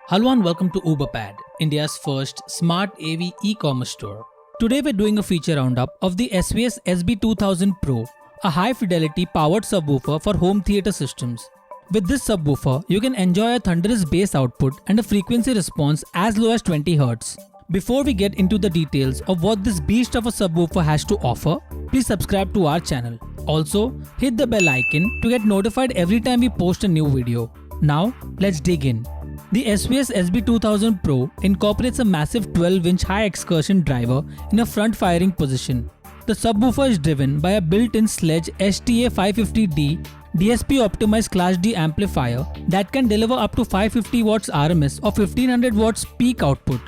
Hello and welcome to UberPad, India's first smart AV e-commerce store. Today we're doing a feature roundup of the SVS SB2000 Pro, a high-fidelity powered subwoofer for home theater systems. With this subwoofer, you can enjoy a thunderous bass output and a frequency response as low as 20 Hz. Before we get into the details of what this beast of a subwoofer has to offer, please subscribe to our channel. Also, hit the bell icon to get notified every time we post a new video. Now, let's dig in. The SVS SB2000 Pro incorporates a massive 12-inch high excursion driver in a front-firing position. The subwoofer is driven by a built-in Sledge STA550D DSP-optimized Class D amplifier that can deliver up to 550 watts RMS or 1500 watts peak output.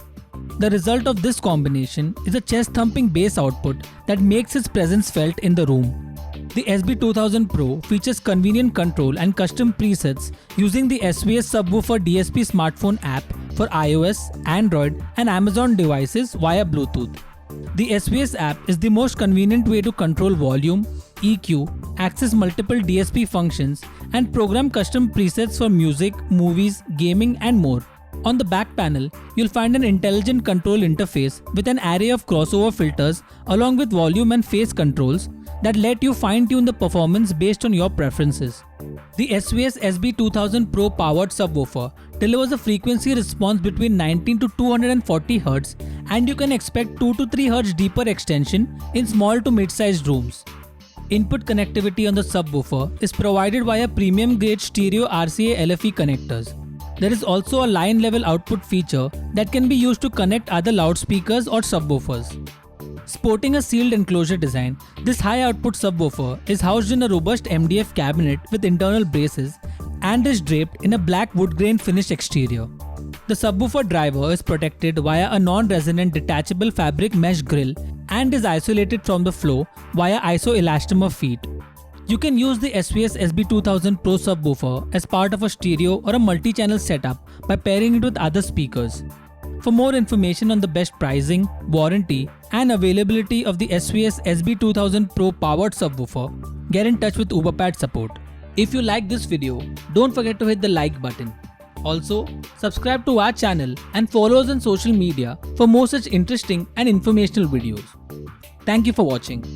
The result of this combination is a chest-thumping bass output that makes its presence felt in the room. The SB2000 Pro features convenient control and custom presets using the SVS Subwoofer DSP smartphone app for iOS, Android and Amazon devices via Bluetooth. The SVS app is the most convenient way to control volume, EQ, access multiple DSP functions and program custom presets for music, movies, gaming and more. On the back panel, you'll find an intelligent control interface with an array of crossover filters along with volume and phase controls that let you fine-tune the performance based on your preferences. The SVS SB2000 Pro powered subwoofer delivers a frequency response between 19 to 240 Hz and you can expect 2 to 3 Hz deeper extension in small to mid-sized rooms. Input connectivity on the subwoofer is provided via premium-grade stereo RCA LFE connectors. There is also a line-level output feature that can be used to connect other loudspeakers or subwoofers. Sporting a sealed enclosure design, this high-output subwoofer is housed in a robust MDF cabinet with internal braces and is draped in a black wood-grain finished exterior. The subwoofer driver is protected via a non-resonant detachable fabric mesh grille and is isolated from the floor via iso-elastomer feet. You can use the SVS SB2000 Pro subwoofer as part of a stereo or a multi-channel setup by pairing it with other speakers. For more information on the best pricing, warranty and availability of the SVS SB2000 Pro powered subwoofer, get in touch with UberPad support. If you like this video, don't forget to hit the like button. Also, subscribe to our channel and follow us on social media for more such interesting and informational videos. Thank you for watching.